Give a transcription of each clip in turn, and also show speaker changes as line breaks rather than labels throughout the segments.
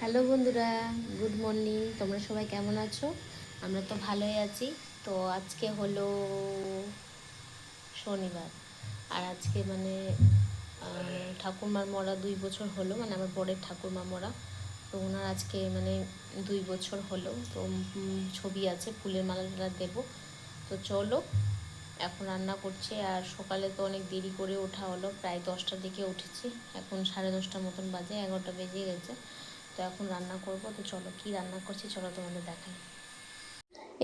Hello বন্ধুরা, good morning. তোমরা সবাই কেমন আছো? আমরা তো ভালোই আছি। তো আজকে হলো শনিবার, আর আজকে ঠাকুরমার মরা 2 বছর হলো, মানে আমার বরের ঠাকুরমা মরা। তো ওনার আজকে 2 বছর হলো। তো ছবি আছে, ফুলের মালা টালা দেবো। তো চলো, এখন রান্না করছি। আর সকালে তো অনেক দেরি করে ওঠা হলো, প্রায় 10টার দিকে উঠেছি। এখন 10:30 মতন বাজে, 11টা বেজে গেছে। তো এখন রান্না করব। তো চলো, কি রান্না করছি চলো তোমাদের দেখাই।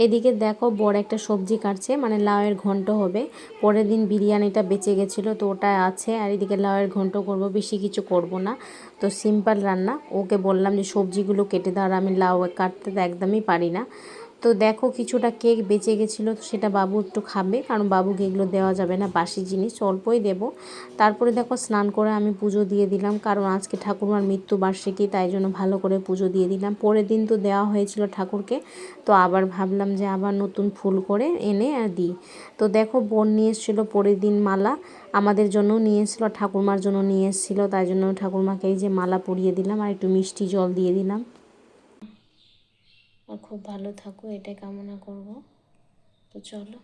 এদিকে দেখো, বড় একটা সবজি কাটছে, মানে লাউয়ের ঘন্ট হবে। পরের দিন বিরিয়ানিটা বেঁচে গেছিলো, তো ওটা আছে। আর এদিকে লাউয়ের ঘন্ট করব, বেশি কিছু করব না। তো সিম্পল রান্না। ওকে বললাম যে সবজিগুলো কেটে দাও, আর আমি লাউ কাটতে তো একদমই পারি না। তো দেখো, কিছুটা কেক বেঁচে গেছিলো, তো সেটা বাবু একটু খাবে, কারণ বাবুকে এগুলো দেওয়া যাবে না, বাসি জিনিস, অল্পই দেবো। তারপরে দেখো, স্নান করে আমি পুজো দিয়ে দিলাম, কারণ আজকে ঠাকুরমার মৃত্যুবার্ষিকী, তাই জন্য ভালো করে পুজো দিয়ে দিলাম। পরের দিন তো দেওয়া হয়েছিল ঠাকুরকে, তো আবার ভাবলাম যে আবার নতুন ফুল করে এনে দিই। তো দেখো, বোন নিয়ে এসেছিলো পরের দিন মালা, আমাদের জন্য নিয়ে এসেছিলো, ঠাকুরমার জন্য নিয়ে এসেছিলো, তাই জন্য ঠাকুরমাকে এই যে মালা পরিয়ে দিলাম, আর একটু মিষ্টি জল দিয়ে দিলাম। আর খুব ভালো থাকো, এটাই কামনা করব। তো চলো,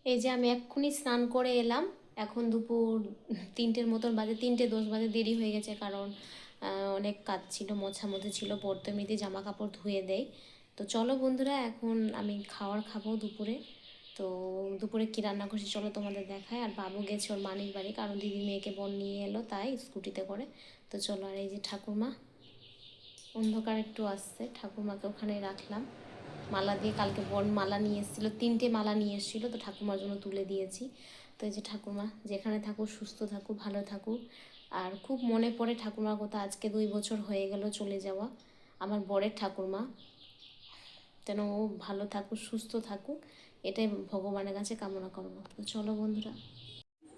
এই যে আমি এক্ষুনি স্নান করে এলাম। এখন দুপুর 3টের মতন বাজে, 3টে 10 বাজে। দেরি হয়ে গেছে, কারণ অনেক কাজ ছিল, মোছামুছি ছিল। বর তো এমনিতে জামা কাপড় ধুয়ে দেয়। তো চলো বন্ধুরা, এখন আমি খাবো দুপুরে। তো দুপুরে কী রান্না করছি চলো তোমাদের দেখায়। আর বাবু গেছে ওর মানির বাড়ি, কারণ দিদির মেয়েকে বোন নিয়ে এলো, তাই স্কুটিতে করে। তো চলো, আর এই যে ঠাকুরমা, অন্ধকার একটু আসছে, ঠাকুরমাকে ওখানে রাখলাম মালা দিয়ে। কালকে বোন মালা নিয়ে এসেছিলো, 3টে মালা নিয়ে এসেছিলো, তো ঠাকুমার জন্য তুলে দিয়েছি। তো এই যে ঠাকুমা, যেখানে থাকুক সুস্থ থাকুক, ভালো থাকুক। আর খুব মনে পড়ে ঠাকুমার কথা, আজকে 2 বছর হয়ে গেল চলে যাওয়া আমার বরের ঠাকুরমা। যেন ও ভালো থাকুক, সুস্থ থাকুক, এটাই ভগবানের কাছে কামনা করবো। তো চলো বন্ধুরা,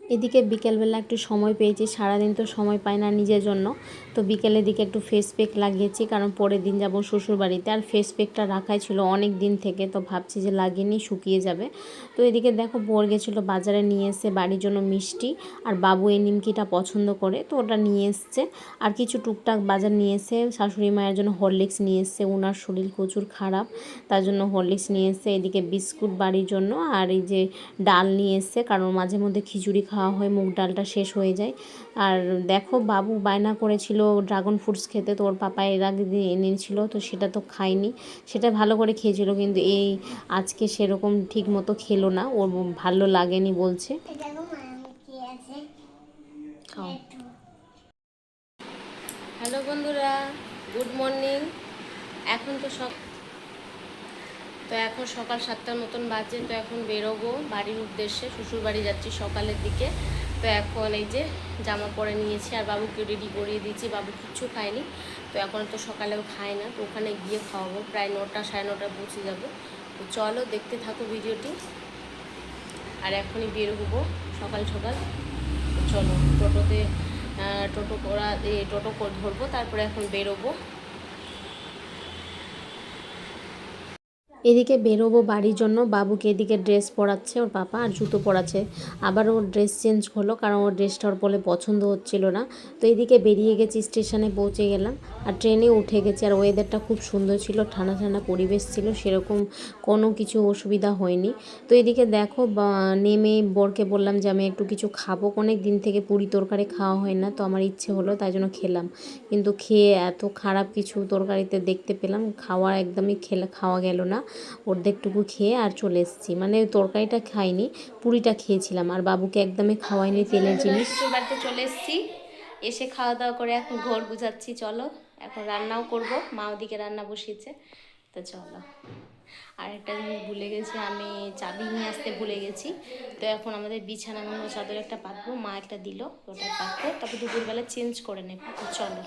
এদিকে বিকেলবেলা একটু সময় পেয়েছি, সারাদিন তো সময় পাই না নিজের জন্য। তো বিকেলের দিকে একটু ফেস প্যাক লাগিয়েছি, কারণ পরের দিন যাব শ্বশুরবাড়িতে। আর ফেস প্যাকটা রাখাই ছিল অনেক দিন থেকে, তো ভাবছি যে লাগিয়ে শুকিয়ে যাবে। তো এদিকে দেখো, বর গেছিলো বাজারে, নিয়ে এসে বাড়ির জন্য মিষ্টি। আর বাবু এই নিমকিটা পছন্দ করে, তো ওটা নিয়ে এসছে। আর কিছু টুকটাক বাজার নিয়ে এসে শাশুড়ি মায়ের জন্য হরলিক্স নিয়ে এসছে, ওনার শরীর প্রচুর খারাপ, তার জন্য হরলিক্স নিয়ে এসছে। এদিকে বিস্কুট বাড়ির জন্য, আর এই যে ডাল নিয়ে এসছে, কারণ মাঝে মধ্যে খিচুড়ি খাওয়া হয়, মুগ ডালটা শেষ হয়ে যায়। আর দেখো, বাবু বায়না করেছিল ড্রাগন ফ্রুটস খেতে, তো ওর পাপা এর আগে দিয়ে এনেছিল, তো সেটা তো খায়নি। সেটা ভালো করে খেয়েছিল, কিন্তু এই আজকে সেরকম ঠিক মতো খেলো না, ওর ভালো লাগেনি বলছে। খাও। হ্যালো বন্ধুরা, গুড মর্নিং। এখন তো এখন সকাল 7টার মতন বাজে। তো এখন বেরোবো বাড়ির উদ্দেশ্যে, শ্বশুর বাড়ি যাচ্ছি সকালের দিকে। তো এখন এই যে জামা পরে নিয়েছি, আর বাবুকে রেডি করিয়ে দিয়েছি, বাবু কিচ্ছু খায়নি। তো এখন তো সকালেও খায় না, তো ওখানে গিয়ে খাওয়াবো, প্রায় 9টা 9:30 পৌঁছে যাবো। তো চলো, দেখতে থাকো ভিডিওটি। আর এখনই বের হবো সকাল সকাল। চলো, টোটো ধরবো, তারপরে এখন বেরোবো। এদিকে বেরোবো বাড়ির জন্য, বাবুকে এদিকে ড্রেস পরাচ্ছে ওর পাপা, আর জুতো পরাচ্ছে। আবার ওর ড্রেস চেঞ্জ হলো, কারণ ওর ড্রেসটা ওর বলে পছন্দ হচ্ছিল না। তো এদিকে বেরিয়ে গেছি, স্টেশনে পৌঁছে গেলাম, আর ট্রেনে উঠে গেছি। আর ওয়েদারটা খুব সুন্দর ছিল, ঠান্ডা ঠান্ডা পরিবেশ ছিল, সেরকম কোনো কিছু অসুবিধা হয়নি। তো এদিকে দেখো, নেমে বরকে বললাম যে আমি একটু কিছু খাবো, অনেক দিন থেকে পুরি তরকারি খাওয়া হয় না, তো আমার ইচ্ছে হলো, তাই জন্য খেলাম। কিন্তু খেয়ে এত খারাপ কিছু তরকারিতে দেখতে পেলাম, একদমই খাওয়া গেল না। অর্ধেকটুকু খেয়ে আর চলে এসেছি, মানে তরকারিটা খাইনি, পুরিটা খেয়েছিলাম। আর বাবুকে একদমই খাওয়াইনি তেলের জিনিস। বাড়িতে চলে এসেছি, এসে খাওয়া দাওয়া করে এখন ঘর গুছাচ্ছি। চলো, এখন রান্নাও করব, মা ওদিকে রান্না বসিয়েছে। তো চলো, আর একটা জিনিস ভুলে গেছি, আমি চাবি নিয়ে আসতে ভুলে গেছি। তো এখন আমাদের বিছানা চাদর একটা পাতবো, মা একটা দিল, ওটা পাতবো, তারপর দুপুরবেলা চেঞ্জ করে নেব। তো চলো,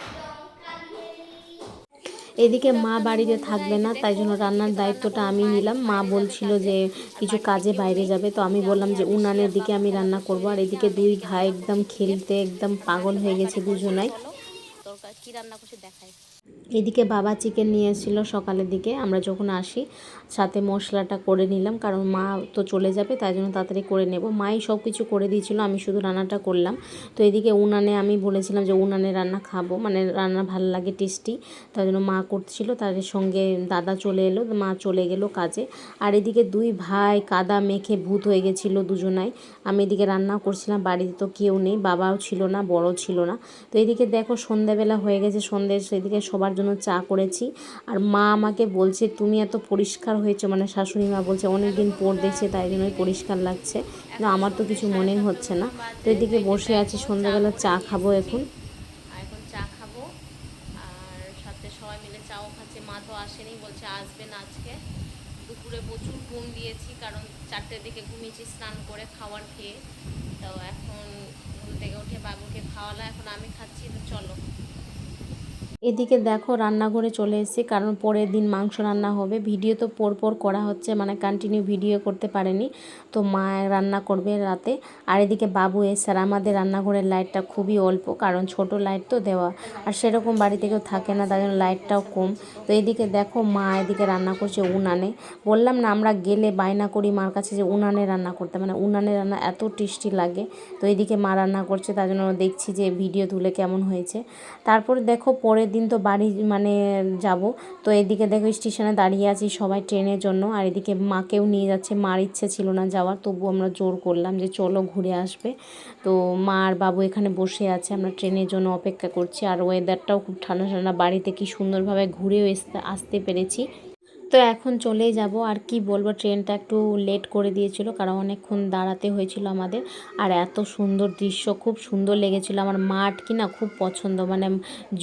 এদিকে মা বাড়িতে থাকবে না, তাই জন্য রান্নার দায়িত্বটা আমি নিলাম। মা বলছিল যে কিছু কাজে বাইরে যাবে, তো আমি বললাম যে উনানের দিকে আমি রান্না করব। আর এদিকে দুই ভাই একদম খেলতে একদম পাগল হয়ে গেছে দুজনাই। তরকারি কি রান্না করছে দেখাই। এদিকে বাবা চিকেন নিয়ে এসেছিলো সকালের দিকে, আমরা যখন আসি সাথে মশলাটা করে নিলাম, কারণ মা তো চলে যাবে তাই জন্য তাড়াতাড়ি করে নেব। মাই সব কিছু করে দিয়েছিলো, আমি শুধু রান্নাটা করলাম। তো এদিকে উনানে আমি বলেছিলাম যে উনানে রান্না খাবো, মানে রান্না ভালো লাগে, টেস্টি, তাই জন্য মা করছিল। তার সঙ্গে দাদা চলে এলো, মা চলে গেল কাজে। আর এদিকে দুই ভাই কাদা মেখে ভূত হয়ে গেছিলো দুজনাই। আমি এদিকে রান্না করছিলাম, বাড়িতে তো কেউ নেই, বাবাও ছিল না, বড় ছিল না। তো এদিকে দেখো সন্ধ্যাবেলা হয়ে গেছে, সন্ধ্যে সেদিকে সবার জন্য চা করেছি। আর মা আমাকে বলছে তুমি এত পরিষ্কার হয়েছো, মানে শাশুড়ি মা বলছে অনেক দিন পর দেখছে তাই জন্যই পরিষ্কার লাগছে, কিন্তু আমার তো কিছু মনেই হচ্ছে না। তো এদিকে বসে আছি, সন্ধ্যাবেলা চা খাবো এখন। এখন চা খাবো আর সাথে সবাই মিলে চাও খাচ্ছে। মা তো আসেনি, বলছে আসবেন আজকে। দুপুরে প্রচুর ঘুম দিয়েছি, কারণ 4টের দিকে ঘুমিয়েছি স্নান করে খাবার খেয়ে। তো এখন ঘুম থেকে উঠে বাবুকে খাওয়ালাম, এখন আমি খাচ্ছি। তো চলো। এদিকে দেখো রান্নাঘরে চলে এসেছি, কারণ পরের দিন মাংস রান্না হবে। ভিডিও তো পরপর করা হচ্ছে, মানে কন্টিনিউ ভিডিও করতে পারেনি। তো মা রান্না করবে রাতে। আর এদিকে বাবু এসে, আর আমাদের রান্নাঘরের লাইটটা খুবই অল্প, কারণ ছোট লাইট তো দেওয়া, আর সেরকম বাড়িতে কেউ থাকে না, তাই জন্য লাইটটাও কম। তো এদিকে দেখো মা এদিকে রান্না করছে উনানে। বললাম না আমরা গেলে বায়না করি মার কাছে যে উনানে রান্না করতে, মানে উনানে রান্না এত টেস্টি লাগে। তো এদিকে মা রান্না করছে, তাই জন্য দেখছি যে ভিডিও তুলে কেমন হয়েছে। তারপরে দেখো পরের দিন তো বাড়ি মানে যাব। তো এদিকে দেখো স্টেশনে দাঁড়িয়ে আছি সবাই ট্রেনের জন্য, আর এদিকে মাকেও নিয়ে যাচ্ছে। মার ইচ্ছে ছিল না যাওয়ার, তবু আমরা জোর করলাম যে চলো ঘুরে আসবে। তো মা আর বাবু এখানে বসে আছে, আমরা ট্রেনের জন্য অপেক্ষা করছি। আর ওয়েদারটাও খুব ঠান্ডা ঠান্ডা, বাড়িতে কি সুন্দরভাবে ঘুরেও আসতে পেরেছি। তো এখন চলেই যাব। আর কি বলবো, ট্রেনটা একটু লেট করে দিয়েছিল, কারণ অনেকক্ষণ দাঁড়াতে হয়েছিল আমাদের। আর এত সুন্দর দৃশ্য, খুব সুন্দর লেগেছিল। আমার মাঠ কি না খুব পছন্দ, মানে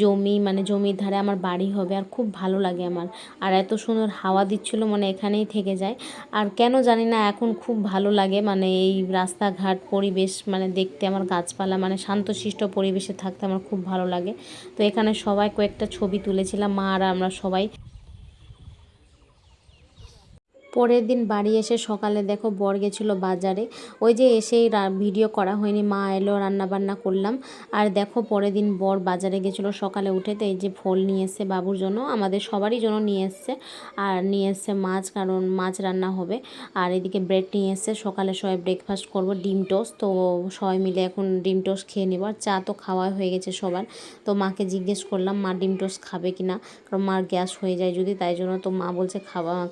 জমি, মানে জমির ধারে আমার বাড়ি হবে, আর খুব ভালো লাগে আমার। আর এত সুন্দর হাওয়া দিচ্ছিলো, মানে এখানেই থেকে যায়। আর কেন জানি না এখন খুব ভালো লাগে, মানে এই রাস্তাঘাট পরিবেশ মানে দেখতে, আমার গাছপালা, মানে শান্তশিষ্ট পরিবেশে থাকতে আমার খুব ভালো লাগে। তো এখানে সবাই কয়েকটা ছবি তুলেছিলাম, মা আর আমরা সবাই। পরের দিন বাড়ি এসে সকালে দেখো বর গেছিলো বাজারে, ওই যে এসেই ভিডিও করা হয়নি, মা এলো রান্না বান্না করলাম। আর দেখো পরের দিন বর বাজারে গেছিলো সকালে উঠে, তো এই যে ফল নিয়ে এসছে বাবুর জন্য, আমাদের সবারই জন্য নিয়ে এসছে। আর নিয়ে এসছে মাছ, কারণ মাছ রান্না হবে। আর এদিকে ব্রেড নিয়ে এসছে, সকালে সবাই ব্রেকফাস্ট করব, ডিম টোস্ট। তো সবাই মিলে এখন ডিম টোস্ট খেয়ে নেব। আর চা তো খাওয়া হয়ে গেছে সবার। তো মাকে জিজ্ঞেস করলাম মা ডিম টোস্ট খাবে কি না, কারণ মার গ্যাস হয়ে যায় যদি, তাই জন্য। তো মা বলছে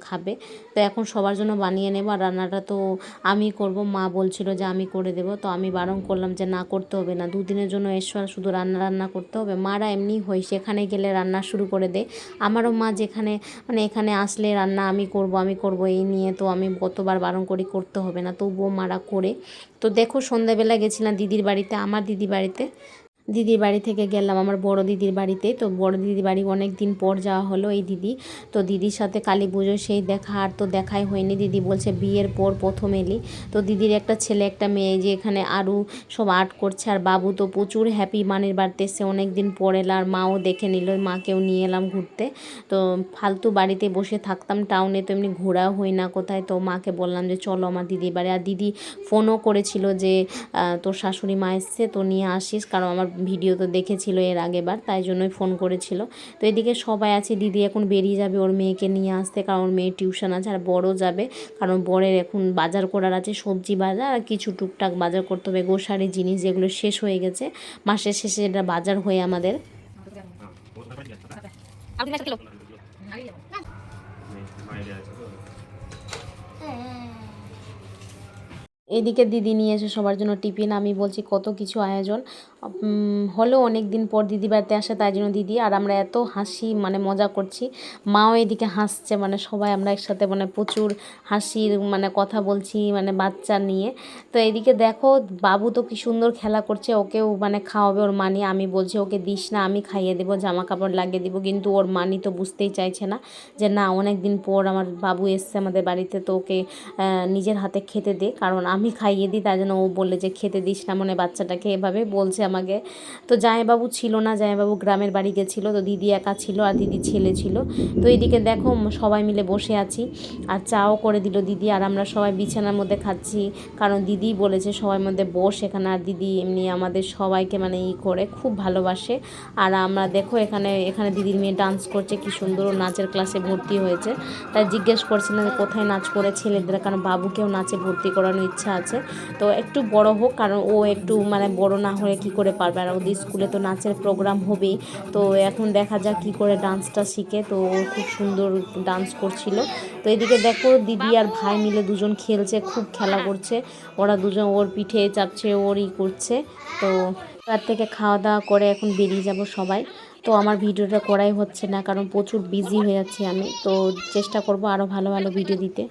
খাবে। তো এখন সবার জন্য বানিয়ে নেব। আর রান্নাটা তো আমি করব, মা বলছিল যে আমি করে দেব। তো আমি বারণ করলাম যে না, করতে হবে না, দুদিনের জন্য এসো আর শুধু রান্না করতে হবে। মারা এমনি হয়, সেখানে গেলে রান্না শুরু করে দেয়। আমারও মা যেখানে, মানে এখানে আসলে রান্না আমি করব এই নিয়ে, তো আমি কতবার বারণ করি করতে হবে না, তবুও মারা করে। তো দেখো সন্ধ্যাবেলা গেছিলাম দিদির বাড়িতে, আমার দিদির বাড়িতে। দিদির বাড়ি থেকে গেলাম আমার বড় দিদির বাড়িতে। তো বড় দিদির বাড়ি অনেক দিন পর যাওয়া হলো এই দিদি। তো দিদির সাথে কালী পুজোয় সেই দেখা, আর তো দেখাই হয়নি। দিদি বলছে বিয়ের পর প্রথম এলি। তো দিদির একটা ছেলে একটা মেয়ে যে এখানে আরও সব আর্ট করছে। আর বাবু তো প্রচুর হ্যাপি, মানের বাড়িতে এসে অনেক দিন পর এলো। আর মাও দেখে নিল, মাকেও নিয়ে এলাম ঘুরতে। তো ফালতু বাড়িতে বসে থাকতাম, টাউনে তো এমনি ঘোরাও হয় না কোথায়। তো মাকে বললাম যে চলো আমার দিদির বাড়ি। আর দিদি ফোনও করেছিল যে তোর শাশুড়ি মা এসছে, তো নিয়ে আসিস, কারণ আমার ভিডিও তো দেখেছিল এর আগেবার, তাই জন্যই ফোন করেছিল। তো এদিকে সবাই আছে, দিদি এখন বেরিয়ে যাবে ওর মেয়েকে নিয়ে আসতে, কারণ ওর মেয়ে টিউশন আছে। আর বড়ও যাবে, কারণ বরের এখন বাজার করার আছে, সবজি বাজার আর কিছু টুকটাক বাজার করতে হবে, গোসারি জিনিস যেগুলো শেষ হয়ে গেছে মাসের শেষে, এটা বাজার হয়ে আমাদের। এদিকে দিদি নিয়ে এসে সবার জন্য টিফিন, আমি বলছি কত কিছু আয়োজন হলো, অনেক দিন পর দিদি বাড়িতে আসে, তাই জন্য দিদি আর আমরা এত হাসি, মানে মজা করছি। মাও এদিকে হাসছে, মানে সবাই আমরা একসাথে মানে প্রচুর হাসির মানে কথা বলছি, মানে বাচ্চা নিয়ে। তো এদিকে দেখো বাবু তো কি সুন্দর খেলা করছে, ওকেও মানে খাওয়াবে ওর মানি। আমি বলছি ওকে দিস না, আমি খাইয়ে দেবো, জামা কাপড় লাগিয়ে দেবো, কিন্তু ওর মানি তো বুঝতেই চাইছে না যে না, অনেক দিন পর আমার বাবু এসছে আমাদের বাড়িতে, তো ওকে নিজের হাতে খেতে দে, কারণ আমি খাইয়ে দিই, তাই জন্য ও বললে যে খেতে দিস না, মানে বাচ্চাটাকে এভাবে বলছে আমাকে। তো জামাইবাবু ছিল না, জামাইবাবু গ্রামের বাড়ি গেছিলো, তো দিদি একা ছিল আর দিদির ছেলে ছিল। তো এইদিকে দেখো সবাই মিলে বসে আছি, আর চাও করে দিল দিদি, আর আমরা সবাই বিছানার মধ্যে খাচ্ছি, কারণ দিদি বলেছে সবার মধ্যে বস এখানে। আর দিদি এমনি আমাদের সবাইকে মানে করে খুব ভালোবাসে। আর আমরা দেখো এখানে দিদির মেয়ে ডান্স করছে, কি সুন্দর নাচের ক্লাসে ভর্তি হয়েছে। তাই জিজ্ঞেস করছিলাম যে কোথায় নাচ করে ছেলেদের, কারণ বাবুকেও নাচে ভর্তি করানোর ইচ্ছা আছে। তো একটু বড় হোক, কারণ ও একটু মানে বড় না হলে কি করে পারবে, আর ওদের স্কুলে তো নাচের প্রোগ্রাম হবেই। তো এখন দেখা যাক কী করে ডান্সটা শিখে। তো ও খুব সুন্দর ডান্স করছিল। তো এদিকে দেখো দিদি আর ভাই মিলে দুজন খেলছে, খুব খেলা করছে। ওরা দুজন ওর পিঠে চাপছে, ওরই করছে। তো রাত থেকে খাওয়া দাওয়া করে এখন বেরিয়ে যাব সবাই। তো আমার ভিডিওটা করাই হচ্ছে না, কারণ প্রচুর বিজি হয়ে যাচ্ছি আমি। তো চেষ্টা করব আরও ভালো ভালো ভিডিও দিতে।